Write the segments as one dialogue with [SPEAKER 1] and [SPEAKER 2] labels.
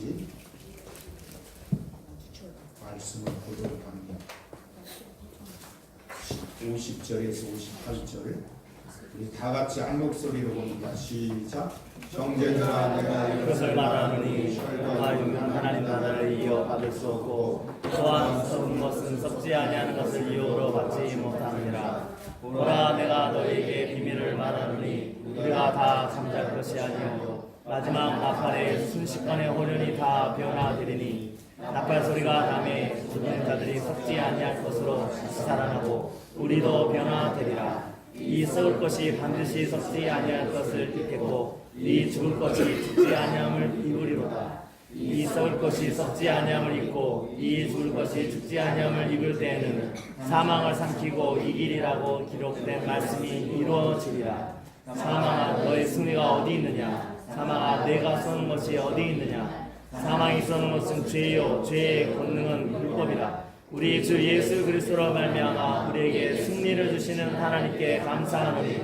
[SPEAKER 1] 같이 말씀을 보도록 합니다. 50절에서 58절 우리 다 같이 한 목소리로 봅니다. 시작. 형제들아 내가
[SPEAKER 2] 이것을 말하노니 너가 있는 하나님 나라를 이어 받을 수 없고 또한 썩은 것은 썩지 아니하는 것을 이유로 받지 못하느니라. 보라 내가 너희에게 비밀을 말하노니 우리가 다 잠잘 것이 아니요 마지막 나팔의 순식간에 호련히 다 변화되리니 나팔 소리가 나매 죽은 자들이 썩지 아니할 것으로 살아나고 우리도 변화되리라. 이 썩을 것이 반드시 썩지 아니할 것을 입겠고 이 죽을 것이 죽지 아니함을 입으리로다. 이 썩을 것이 썩지 아니함을 입고 이 죽을 것이 죽지 아니함을 입을 때에는 사망을 삼키고 이기리라고 기록된 말씀이 이루어지리라. 사망아 너의 승리가 어디 있느냐? 사망아 내가 쏘는 것이 어디 있느냐? 사망이 쏘는 것은 죄요 죄의 권능은 율법이라. 우리 주 예수 그리스도로 말미암아 우리에게 승리를 주시는 하나님께 감사하노니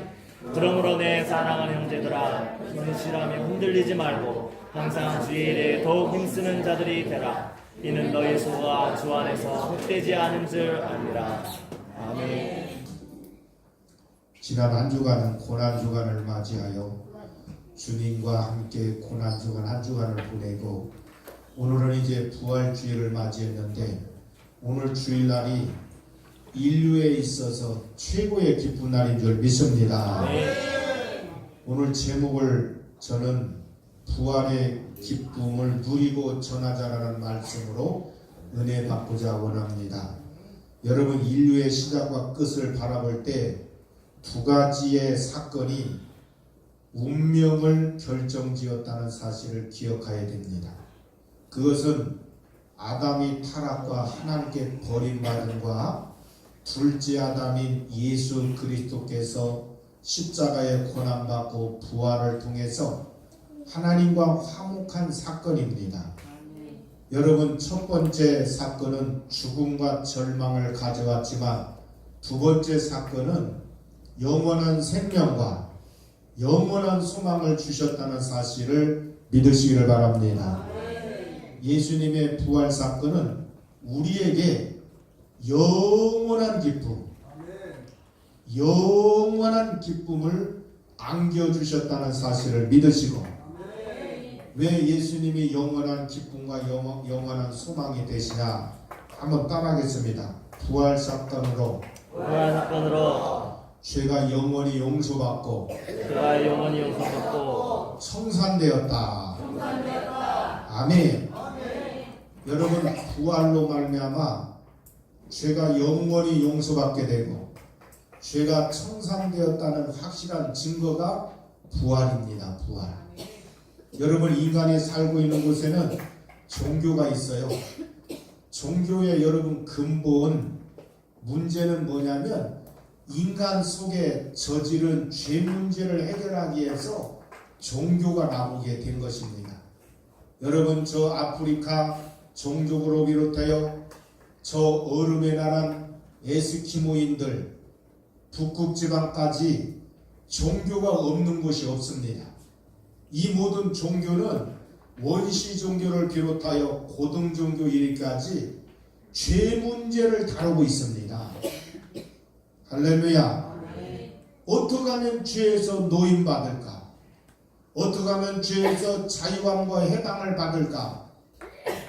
[SPEAKER 2] 그러므로 내 사랑하는 형제들아 견실하며 흔들리지 말고 항상 주의 일에 더욱 힘쓰는 자들이 되라. 이는 너희 소가 주 안에서 헛되지 않은 줄 아니라. 아멘.
[SPEAKER 1] 지난 한 주간은 고난 주간을 맞이하여 주님과 함께 고난 주간 한 주간을 보내고 오늘은 이제 부활 주일을 맞이했는데 오늘 주일날이 인류에 있어서 최고의 기쁜 날인 줄 믿습니다. 오늘 제목을 저는 부활의 기쁨을 누리고 전하자라는 말씀으로 은혜 받고자 원합니다. 여러분 인류의 시작과 끝을 바라볼 때 두 가지의 사건이 운명을 결정지었다는 사실을 기억해야 됩니다. 그것은 아담이 타락과 하나님께 버림받음과 둘째 아담인 예수 그리스도께서 십자가에 고난받고 부활을 통해서 하나님과 화목한 사건입니다. 여러분 첫 번째 사건은 죽음과 절망을 가져왔지만 두 번째 사건은 영원한 생명과 영원한 소망을 주셨다는 사실을 믿으시기를 바랍니다. 예수님의 부활 사건은 우리에게 영원한 기쁨, 영원한 기쁨을 안겨주셨다는 사실을 믿으시고 왜 예수님이 영원한 기쁨과 영원한 소망이 되시냐 한번 따라하겠습니다. 부활 사건으로 죄가 영원히 용서받고 청산되었다. 아멘. 여러분 부활로 말미암아 죄가 영원히 용서받게 되고 죄가 청산되었다는 확실한 증거가 부활입니다. 부활. 여러분 인간이 살고 있는 곳에는 종교가 있어요. 종교의 여러분 근본 문제는 뭐냐면 인간 속에 저지른 죄 문제를 해결하기 위해서 종교가 나오게 된 것입니다. 여러분 저 아프리카 종족으로 비롯하여 저 얼음의 나라 에스키모인들 북극지방까지 종교가 없는 곳이 없습니다. 이 모든 종교는 원시 종교를 비롯하여 고등 종교 이르기까지 죄 문제를 다루고 있습니다. 할렐루야. 어떻게 하면 죄에서 노임받을까? 어떻게 하면 죄에서 자유함과 해방을 받을까?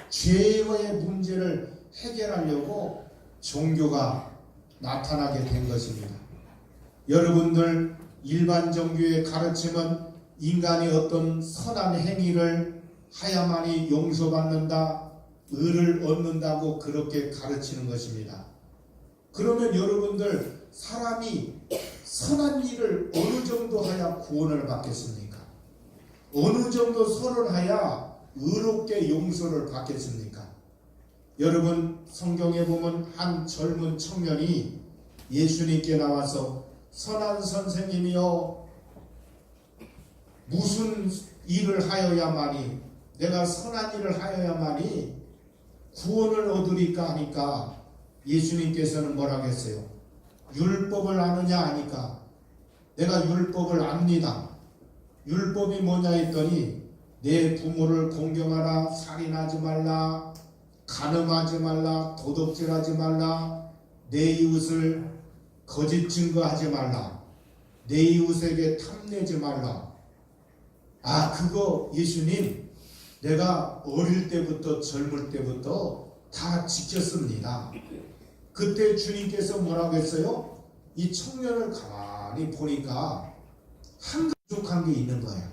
[SPEAKER 1] 죄의 문제를 해결하려고 종교가 나타나게 된 것입니다. 여러분들 일반 종교의 가르침은 인간이 어떤 선한 행위를 하야만이 용서받는다, 의를 얻는다고 그렇게 가르치는 것입니다. 그러면 여러분들 사람이 선한 일을 어느 정도 하야 구원을 받겠습니까? 어느 정도 선을 하야 의롭게 용서를 받겠습니까? 여러분 성경에 보면 한 젊은 청년이 예수님께 나와서 선한 선생님이여 무슨 일을 하여야만이 내가 선한 일을 하여야만이 구원을 얻으리까 하니까 예수님께서는 뭐라고 했어요? 율법을 아느냐 하니까 내가 율법을 압니다. 율법이 뭐냐 했더니 내 부모를 공경하라, 살인하지 말라, 간음하지 말라, 도둑질하지 말라, 내 이웃을 거짓 증거하지 말라, 내 이웃에게 탐내지 말라. 아, 그거 예수님 내가 어릴 때부터 젊을 때부터 다 지켰습니다. 그때 주님께서 뭐라고 했어요? 이 청년을 가만히 보니까 한 가족한 게 있는 거야.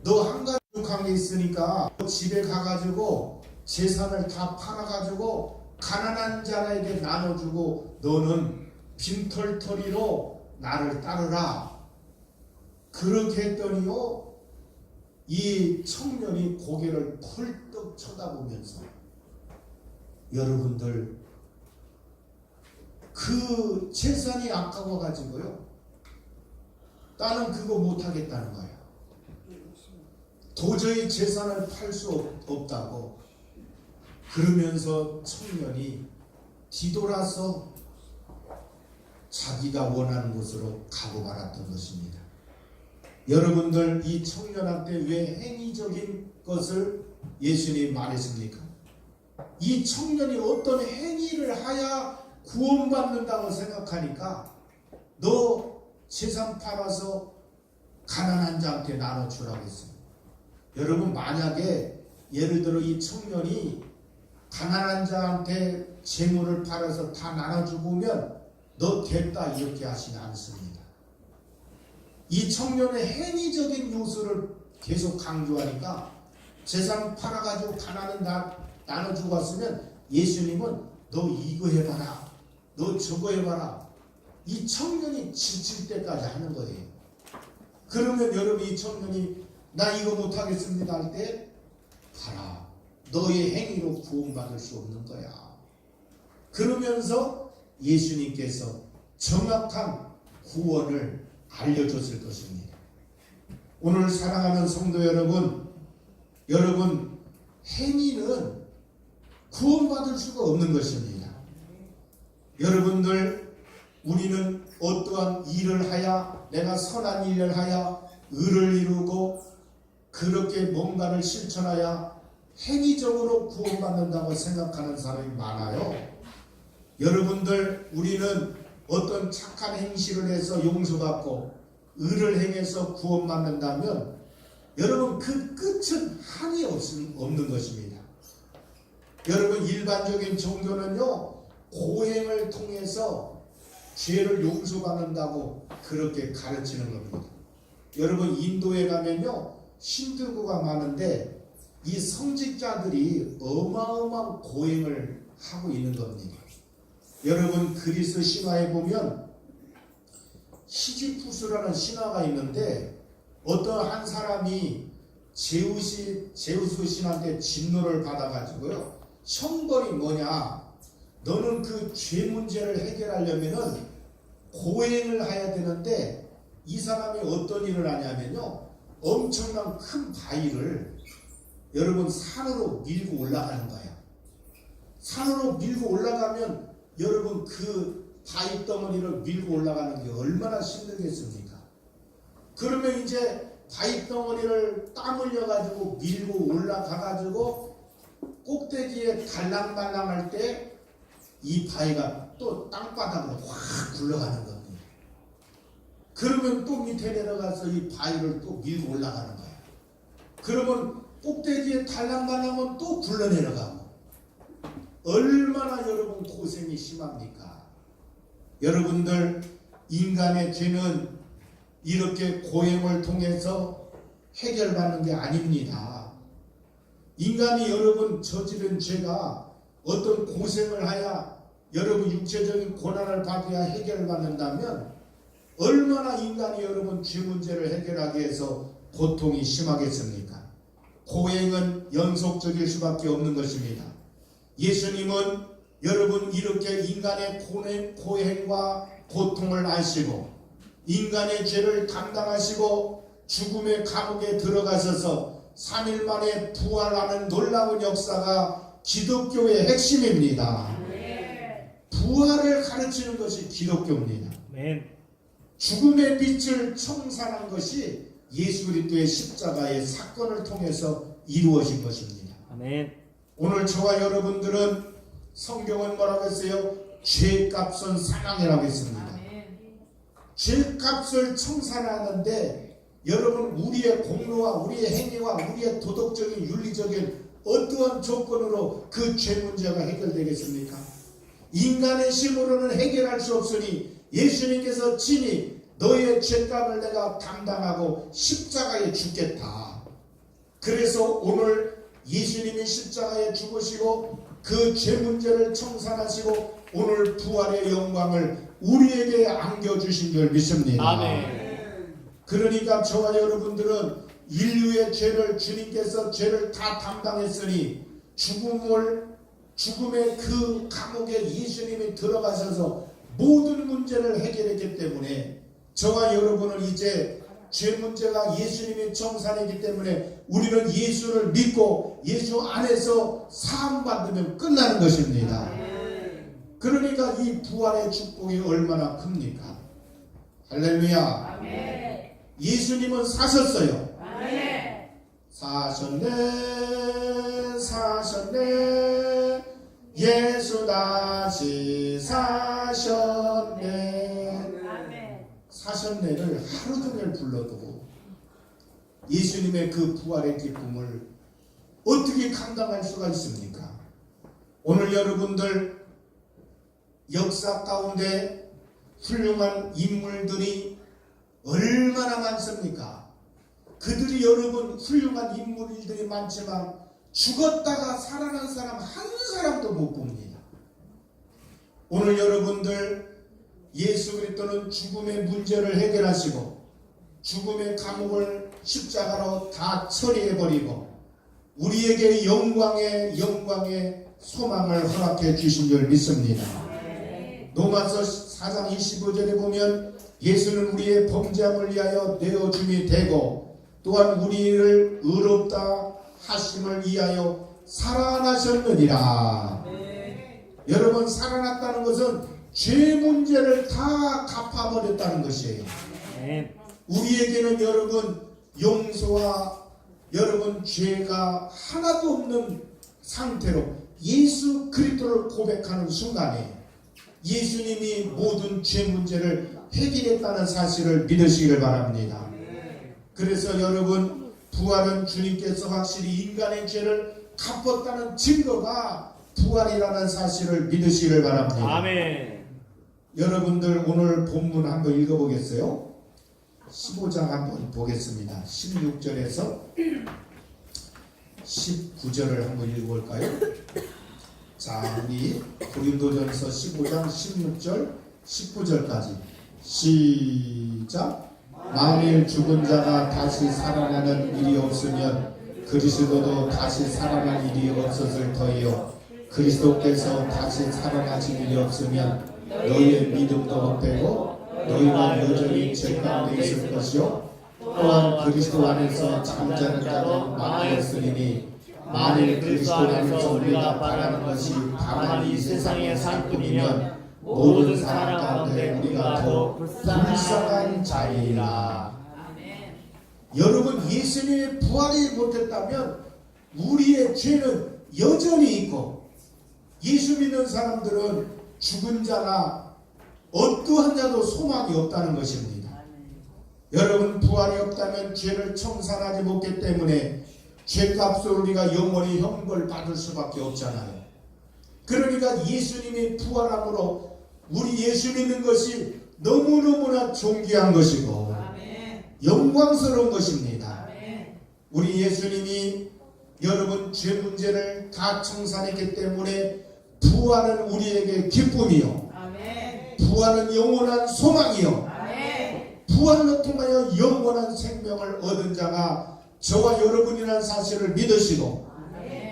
[SPEAKER 1] 너 한 가족한 게 있으니까 집에 가가지고 재산을 다 팔아가지고 가난한 자에게 나눠주고 너는 빈털터리로 나를 따르라. 그렇게 했더니요, 이 청년이 고개를 펄떡 쳐다보면서, 여러분들 그 재산이 아까워가지고요, 나는 그거 못하겠다는 거야. 도저히 재산을 팔 수 없다고. 그러면서 청년이 뒤돌아서 자기가 원하는 곳으로 가고 말았던 것입니다. 여러분들, 이 청년한테 왜 행위적인 것을 예수님이 말했습니까? 이 청년이 어떤 행위를 하야 구원받는다고 생각하니까 너 재산 팔아서 가난한 자한테 나눠주라고 했어요. 여러분, 만약에 예를 들어 이 청년이 가난한 자한테 재물을 팔아서 다 나눠주면 너 됐다 이렇게 하시지 않습니다. 이 청년의 행위적인 요소를 계속 강조하니까 재산 팔아가지고 가난한 나눠주고 왔으면 예수님은 너 이거 해봐라, 너 저거 해봐라, 이 청년이 지칠 때까지 하는 거예요. 그러면 여러분, 이 청년이 나 이거 못하겠습니다 할 때 봐라, 너의 행위로 구원받을 수 없는 거야. 그러면서 예수님께서 정확한 구원을 알려줬을 것입니다. 오늘 사랑하는 성도 여러분, 여러분 행위는 구원받을 수가 없는 것입니다. 여러분들, 우리는 어떠한 일을 하야, 내가 선한 일을 하야 의를 이루고 그렇게 뭔가를 실천하야 행위적으로 구원받는다고 생각하는 사람이 많아요. 여러분들, 우리는 어떤 착한 행실을 해서 용서받고 의를 행해서 구원받는다면 여러분, 그 끝은 한이 없는 것입니다. 여러분, 일반적인 종교는요, 고행을 통해서 죄를 용서받는다고 그렇게 가르치는 겁니다. 여러분, 인도에 가면요, 신들고가 많은데 이 성직자들이 어마어마한 고행을 하고 있는 겁니다. 여러분, 그리스 신화에 보면 시지푸스라는 신화가 있는데 어떤 한 사람이 제우스 신한테 진노를 받아가지고요, 형벌이 뭐냐, 너는 그 죄 문제를 해결하려면은 고행을 해야 되는데 이 사람이 어떤 일을 하냐면요, 엄청난 큰 바위를 여러분 산으로 밀고 올라가는 거야. 산으로 밀고 올라가면 여러분, 그 바위 덩어리를 밀고 올라가는 게 얼마나 힘들겠습니까? 그러면 이제 바위 덩어리를 땀 흘려가지고 밀고 올라가가지고 꼭대기에 달랑달랑할 때 이 바위가 또 땅바닥으로 확 굴러가는 겁니다. 그러면 또 밑에 내려가서 이 바위를 또 밀고 올라가는 거야. 그러면 꼭대기에 달랑달랑하면 또 굴러 내려가고. 얼마나 여러분 고생이 심합니까? 여러분들, 인간의 죄는 이렇게 고행을 통해서 해결받는 게 아닙니다. 인간이 여러분 저지른 죄가 어떤 고생을 하야 여러분 육체적인 고난을 받아야 해결받는다면 얼마나 인간이 여러분 죄 문제를 해결하기 위해서 고통이 심하겠습니까? 고행은 연속적일 수밖에 없는 것입니다. 예수님은 여러분 이렇게 인간의 고행과 고통을 아시고 인간의 죄를 담당하시고 죽음의 감옥에 들어가셔서 3일 만에 부활하는 놀라운 역사가 기독교의 핵심입니다. 부활을 가르치는 것이 기독교입니다. 죽음의 빛을 청산한 것이 예수 그리스도의 십자가의 사건을 통해서 이루어진 것입니다.
[SPEAKER 2] 아멘.
[SPEAKER 1] 오늘 저와 여러분들은 성경은 뭐라고 했어요? 죄값은 사망이라고 했습니다. 죄값을 청산하는데 여러분 우리의 공로와 우리의 행위와 우리의 도덕적인 윤리적인 어떠한 조건으로 그 죄 문제가 해결되겠습니까? 인간의 힘으로는 해결할 수 없으니 예수님께서 친히 너의 죄값을 내가 담당하고 십자가에 죽겠다. 그래서 오늘 예수님이 십자가에 죽으시고 그 죄 문제를 청산하시고 오늘 부활의 영광을 우리에게 안겨주신 줄 믿습니다.
[SPEAKER 2] 아멘.
[SPEAKER 1] 그러니까 저와 여러분들은 인류의 죄를 주님께서 죄를 다 담당했으니 죽음의 그 감옥에 예수님이 들어가셔서 모든 문제를 해결했기 때문에 저와 여러분은 이제 죄 문제가 예수님이 청산했기 때문에 우리는 예수를 믿고 예수 안에서 사함받으면 끝나는 것입니다. 그러니까 이 부활의 축복이 얼마나 큽니까? 할렐루야. 예수님은 사셨어요. 사셨네 예수 다시 사셨네. 사셨네를 하루 종일 불러도 예수님의 그 부활의 기쁨을 어떻게 감당할 수가 있습니까? 오늘 여러분들 역사 가운데 훌륭한 인물들이 얼마나 많습니까? 그들이 여러분 훌륭한 인물들이 많지만 죽었다가 살아난 사람 한 사람도 못 봅니다. 오늘 여러분들 예수 그리스도는 죽음의 문제를 해결하시고 죽음의 감옥을 십자가로 다 처리해버리고 우리에게 영광의 소망을 허락해 주신 줄 믿습니다. 로마서 4장 25절에 보면 예수는 우리의 범죄함을 위하여 내어줌이 되고 또한 우리를 의롭다 하심을 위하여 살아나셨느니라. 여러분 살아났다는 것은 죄 문제를 다 갚아버렸다는 것이에요. 우리에게는 여러분 용서와 여러분 죄가 하나도 없는 상태로 예수 그리스도를 고백하는 순간에 예수님이 모든 죄 문제를 해결했다는 사실을 믿으시기를 바랍니다. 그래서 여러분 부활은 주님께서 확실히 인간의 죄를 갚았다는 증거가 부활이라는 사실을 믿으시기를 바랍니다.
[SPEAKER 2] 아멘.
[SPEAKER 1] 여러분들 오늘 본문 한번 읽어보겠어요? 15장 한번 보겠습니다. 16절에서 19절을 한번 읽어볼까요? 자, 우리 고린도전서 15장 16절 19절까지 시작. 만일 죽은 자가 다시 살아나는 일이 없으면 그리스도도 다시 살아날 일이 없었을 터이요 그리스도께서 다시 살아나신 일이 없으면 너희의 믿음도 헛되고 너희가 여전히 죄 가운데 있을 것이요 또한 그리스도 안에서 잠자는 자는 많이 없으리니 만일 그리스도 안에서 우리가 바라는 것이 다만 이 세상의 상품이면 모든 사람 가운데 우리가 더 불쌍한 자이라. 여러분 예수님의 부활이 못했다면 우리의 죄는 여전히 있고 예수 믿는 사람들은 죽은 자나 어떠한 자도 소망이 없다는 것입니다. 여러분 부활이 없다면 죄를 청산하지 못했기 때문에 죄값을 우리가 영원히 형벌 받을 수밖에 없잖아요. 그러니까 예수님이 부활함으로 우리 예수 믿는 것이 너무너무나 존귀한 것이고 영광스러운 것입니다. 우리 예수님이 여러분 죄 문제를 다 청산했기 때문에 부활은 우리에게 기쁨이요 부활은 영원한 소망이요 부활을 통하여 영원한 생명을 얻은 자가 저와 여러분이라는 사실을 믿으시고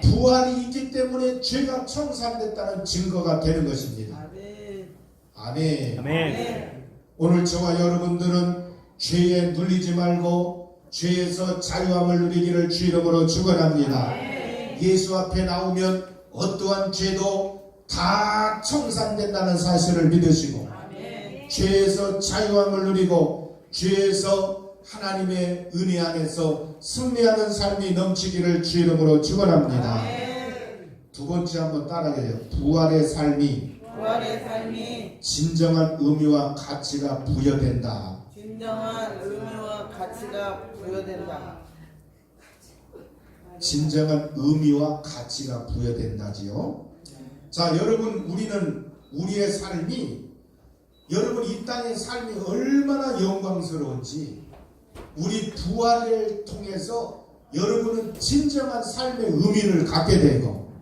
[SPEAKER 1] 부활이 있기 때문에 죄가 청산됐다는 증거가 되는 것입니다. 아멘.
[SPEAKER 2] 아멘.
[SPEAKER 1] 오늘 저와 여러분들은 죄에 눌리지 말고 죄에서 자유함을 누리기를 주 이름으로 축원합니다. 예수 앞에 나오면 어떠한 죄도 다 청산된다는 사실을 믿으시고 죄에서 자유함을 누리고 죄에서 하나님의 은혜 안에서 승리하는 삶이 넘치기를 주 이름으로 축원합니다. 두 번째 한번 따라해요. 부활의 삶이 진정한 의미와 가치가 부여된다.
[SPEAKER 3] 진정한 의미와 가치가 부여된다.
[SPEAKER 1] 진정한 의미와 가치가 부여된다지요. 자, 여러분, 우리는 우리의 삶이, 여러분 이 땅의 삶이 얼마나 영광스러운지 우리 부활을 통해서 여러분은 진정한 삶의 의미를 갖게 되고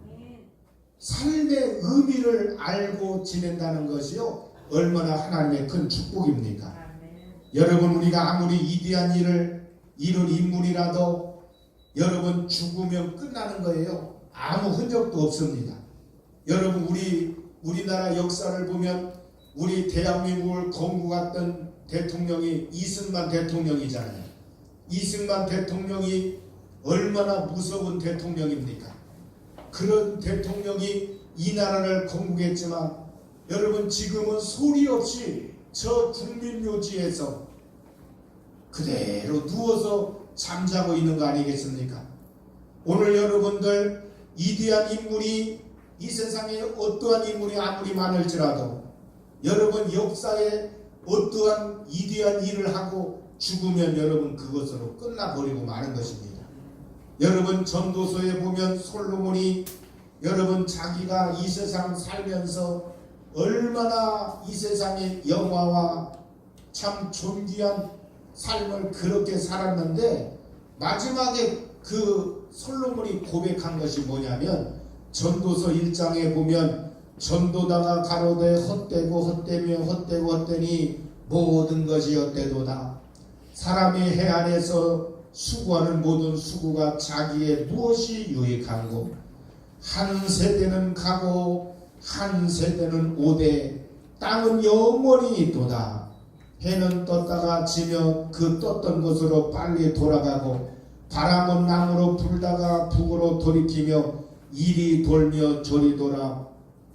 [SPEAKER 1] 삶의 의미를 알고 지낸다는 것이요 얼마나 하나님의 큰 축복입니까? 여러분, 우리가 아무리 위대한 일을 이룰 인물이라도 여러분 죽으면 끝나는 거예요. 아무 흔적도 없습니다. 여러분, 우리나라 역사를 보면 우리 대한민국을 건국했던 대통령이 이승만 대통령이잖아요. 이승만 대통령이 얼마나 무서운 대통령입니까? 그런 대통령이 이 나라를 건국했지만 여러분 지금은 소리 없이 저 국민묘지에서 그대로 누워서 잠자고 있는 거 아니겠습니까? 오늘 여러분들 위대한 인물이 이 세상에 어떠한 인물이 아무리 많을지라도 여러분 역사에 어떠한 위대한 일을 하고 죽으면 여러분 그것으로 끝나버리고 마는 것입니다. 여러분 전도서에 보면 솔로몬이 여러분 자기가 이 세상 살면서 얼마나 이 세상의 영화와 참 존귀한 삶을 그렇게 살았는데 마지막에 그 솔로몬이 고백한 것이 뭐냐면 전도서 1장에 보면 전도다가 가로되 헛되고 헛되며 헛되고 헛되니 모든 것이 헛되도다. 사람이 해 안에서 수고하는 모든 수고가 자기의 무엇이 유익한고 한 세대는 가고 한 세대는 오되 땅은 영원히 있도다. 해는 떴다가 지며 그 떴던 곳으로 빨리 돌아가고 바람은 남으로 불다가 북으로 돌이키며 이리 돌며 저리 돌아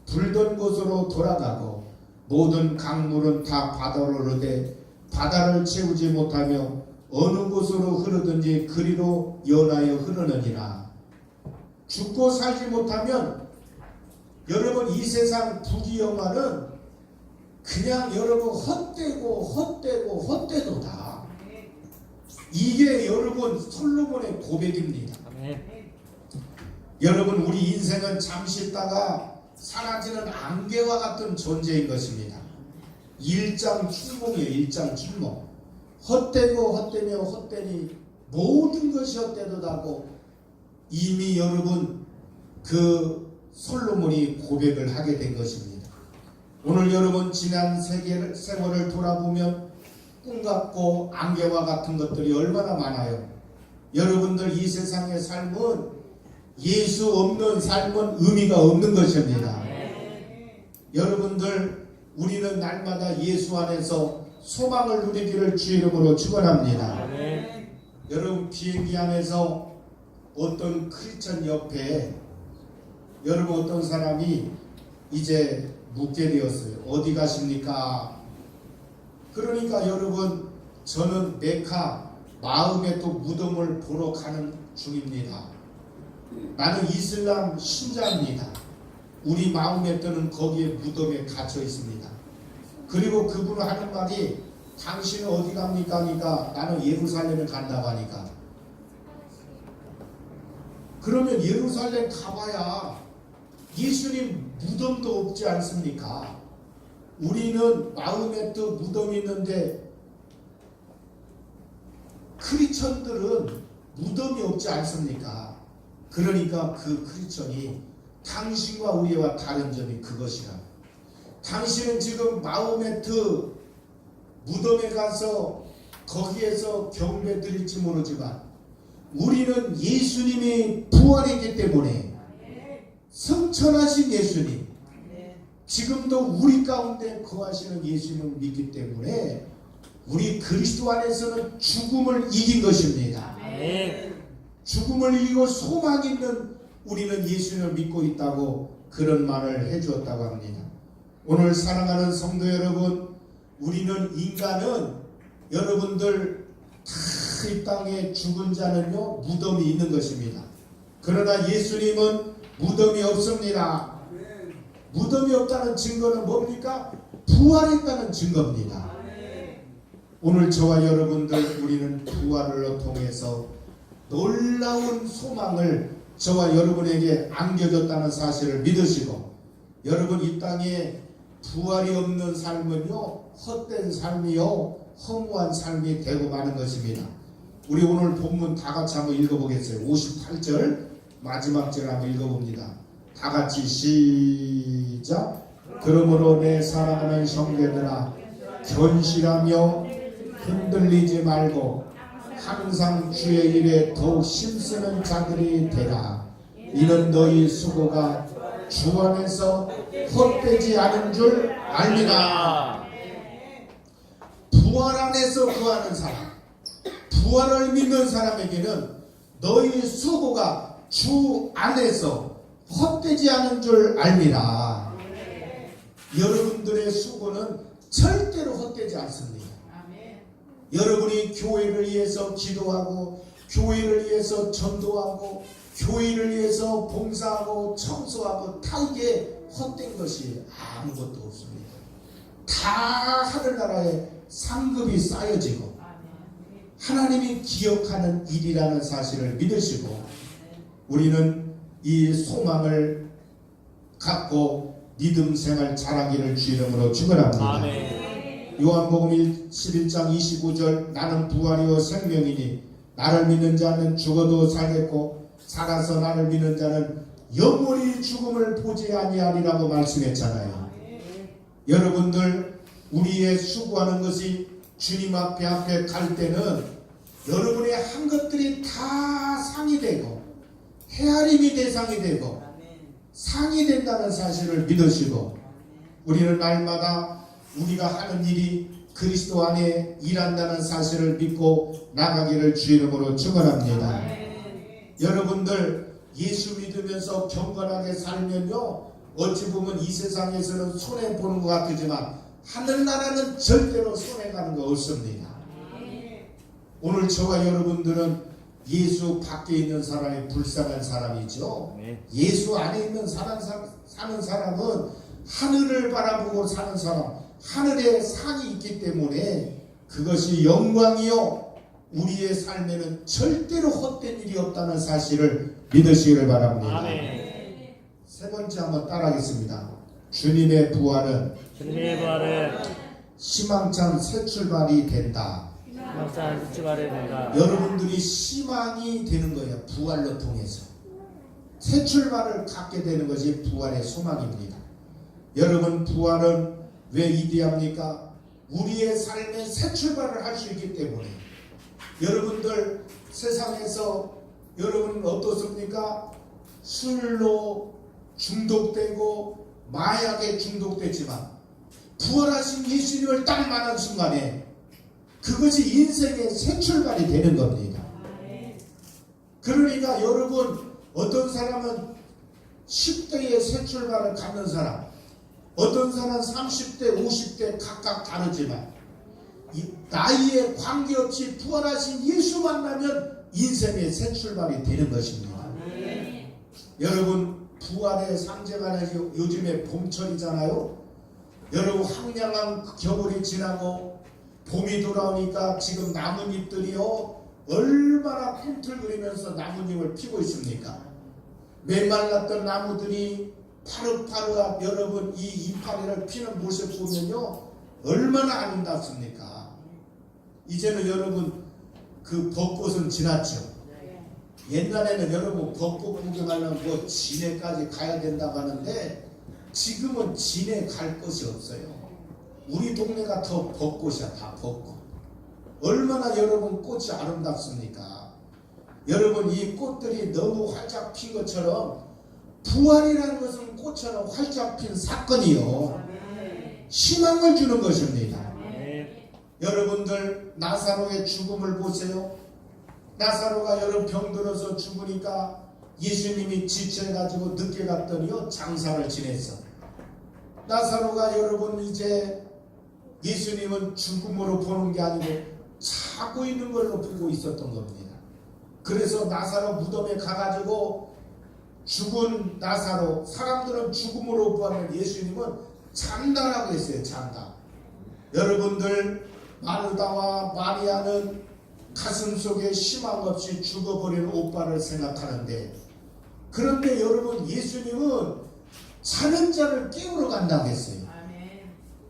[SPEAKER 1] 불던 곳으로 돌아가고 모든 강물은 다 바다로 흐르되 바다를 채우지 못하며 어느 곳으로 흐르든지 그리로 연하여 흐르느니라. 죽고 살지 못하면 여러분 이 세상 부귀영화는 그냥 여러분 헛되도다. 이게 여러분 솔로몬의 고백입니다. 여러분 우리 인생은 잠시 있다가 사라지는 안개와 같은 존재인 것입니다. 일장춘몽이에요. 일장춘몽. 헛되고 헛되며 헛되니 모든 것이 헛되도다고 이미 여러분 그 솔로몬이 고백을 하게 된 것입니다. 오늘 여러분 지난 세월을 돌아보면 꿈 같고 안개와 같은 것들이 얼마나 많아요. 여러분들 이 세상의 삶은 예수 없는 삶은 의미가 없는 것입니다. 여러분들 우리는 날마다 예수 안에서 소망을 누리기를 주 이름으로 축원합니다. 여러분 비행기 안에서 어떤 크리스천 옆에 여러분 어떤 사람이 이제 묻게 되었어요. 어디 가십니까? 그러니까 여러분 저는 메카 마음의 또 무덤을 보러 가는 중입니다. 나는 이슬람 신자입니다. 우리 마음의 떠는 거기에 무덤에 갇혀 있습니다. 그리고 그분은 하는 말이 당신은 어디 갑니까? 하니까 나는 예루살렘에 간다고 하니까 그러면 예루살렘 가봐야 예수님 무덤도 없지 않습니까? 우리는 마음에 또 무덤이 있는데 크리스천들은 무덤이 없지 않습니까? 그러니까 그 크리스천이 당신과 우리와 다른 점이 그것이라. 당신은 지금 마호메트 무덤에 가서 거기에서 경배 드릴지 모르지만 우리는 예수님이 부활했기 때문에 성천하신 예수님 지금도 우리 가운데 거하시는 예수님을 믿기 때문에 우리 그리스도 안에서는 죽음을 이긴 것입니다. 죽음을 이기고 소망 있는 우리는 예수님을 믿고 있다고 그런 말을 해주었다고 합니다. 오늘 사랑하는 성도 여러분, 우리는 인간은 여러분들 이 땅에 죽은 자는요 무덤이 있는 것입니다. 그러나 예수님은 무덤이 없습니다. 무덤이 없다는 증거는 뭡니까? 부활했다는 증거입니다. 오늘 저와 여러분들 우리는 부활을 통해서 놀라운 소망을 저와 여러분에게 안겨줬다는 사실을 믿으시고, 여러분 이 땅에 부활이 없는 삶은요 헛된 삶이요 허무한 삶이 되고 마는 것입니다. 우리 오늘 본문 다 같이 한번 읽어보겠어요. 58절 마지막 절 한번 읽어봅니다. 다 같이 시작. 그러므로 내 사랑하는 형제들아 견실하며 흔들리지 말고 항상 주의 일에 더욱 힘쓰는 자들이 되라. 이는 너희 수고가 주 안에서 헛되지 않은 줄 알미라. 부활 안에서 구하는 사람, 부활을 믿는 사람에게는 너희 수고가 주 안에서 헛되지 않은 줄 알미라. 여러분들의 수고는 절대로 헛되지 않습니다. 여러분이 교회를 위해서 기도하고, 교회를 위해서 전도하고, 교회를 위해서 봉사하고 청소하고, 다 이게 헛된 것이 아무것도 없습니다. 다 하늘나라에 상급이 쌓여지고 하나님이 기억하는 일이라는 사실을 믿으시고, 우리는 이 소망을 갖고 믿음 생활 잘하기를 주 이름으로 축원합니다.
[SPEAKER 2] 아멘.
[SPEAKER 1] 요한복음 11장 29절 나는 부활이요 생명이니 나를 믿는 자는 죽어도 살겠고 살아서 나를 믿는 자는 영원히 죽음을 보지 아니하리라고 말씀했잖아요. 여러분들 우리의 수고하는 것이 주님 앞에 갈 때는 여러분의 한 것들이 다 상이 되고 헤아림이 대상이 되고 상이 된다는 사실을 믿으시고, 우리는 날마다 우리가 하는 일이 그리스도 안에 일한다는 사실을 믿고 나가기를 주 이름으로 축원합니다. 여러분들 예수 믿으면서 경건하게 살면요 어찌 보면 이 세상에서는 손해보는 것 같지만 하늘나라는 절대로 손해가는 거 없습니다. 오늘 저와 여러분들은 예수 밖에 있는 사람이 불쌍한 사람이죠. 예수 안에 있는 사는 사람은 하늘을 바라보고 사는 사람, 하늘에 상이 있기 때문에 그것이 영광이요 우리의 삶에는 절대로 헛된 일이 없다는 사실을 믿으시기를 바랍니다.
[SPEAKER 2] 아멘.
[SPEAKER 1] 세 번째 한번 따라하겠습니다. 주님의 부활은 희망찬 새 출발이 된다.
[SPEAKER 2] 희망찬 출발이 된다.
[SPEAKER 1] 여러분들이 희망이 되는 거예요. 부활로 통해서 새 출발을 갖게 되는 것이 부활의 소망입니다. 여러분 부활은 왜 이대합니까? 우리의 삶에 새 출발을 할 수 있기 때문에. 여러분들 세상에서 여러분은 어떻습니까? 술로 중독되고 마약에 중독되지만 부활하신 예수님을 딱 만난 순간에 그것이 인생의 새 출발이 되는 겁니다. 그러니까 여러분 어떤 사람은 10대의 새 출발을 갖는 사람, 어떤 사람은 30대, 50대 각각 다르지만 나이에 관계없이 부활하신 예수 만나면 인생의 새 출발이 되는 것입니다. 여러분 부활의 상징하는 요즘에 봄철이잖아요. 여러분 황량한 겨울이 지나고 봄이 돌아오니까 지금 나뭇잎들이요 얼마나 꿈틀거리면서 나뭇잎을 피고 있습니까? 메말랐던 나무들이 파릇파릇한 여러분 이 이파리를 피는 모습 보면요 얼마나 아름답습니까? 이제는 여러분 그 벚꽃은 지났죠. 옛날에는 여러분 벚꽃 구경하려면 뭐 진해까지 가야 된다고 하는데 지금은 진해 갈 곳이 없어요. 우리 동네가 더 벚꽃이야. 다 벚꽃. 얼마나 여러분 꽃이 아름답습니까? 여러분 이 꽃들이 너무 활짝 핀 것처럼 부활이라는 것은 꽃처럼 활짝 핀 사건이요 희망을 주는 것입니다. 여러분들 나사로의 죽음을 보세요. 나사로가 여러분 병들어서 죽으니까 예수님이 지쳐가지고 늦게 갔더니요 장사를 지냈어. 나사로가 여러분 이제 예수님은 죽음으로 보는 게 아니고 갖고 있는 걸로 보고 있었던 겁니다. 그래서 나사로 무덤에 가가지고 죽은 나사로, 사람들은 죽음으로 보면 예수님은 장다라고 했어요. 장다. 여러분들 마르다와 마리아는 가슴속에 희망 없이 죽어버린 오빠를 생각하는데, 그런데 여러분 예수님은 사는 자를 깨우러 간다고 했어요.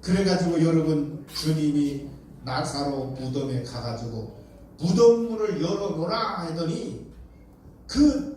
[SPEAKER 1] 그래가지고 여러분 주님이 나사로 무덤에 가가지고 무덤문을 열어놓으라 하더니 그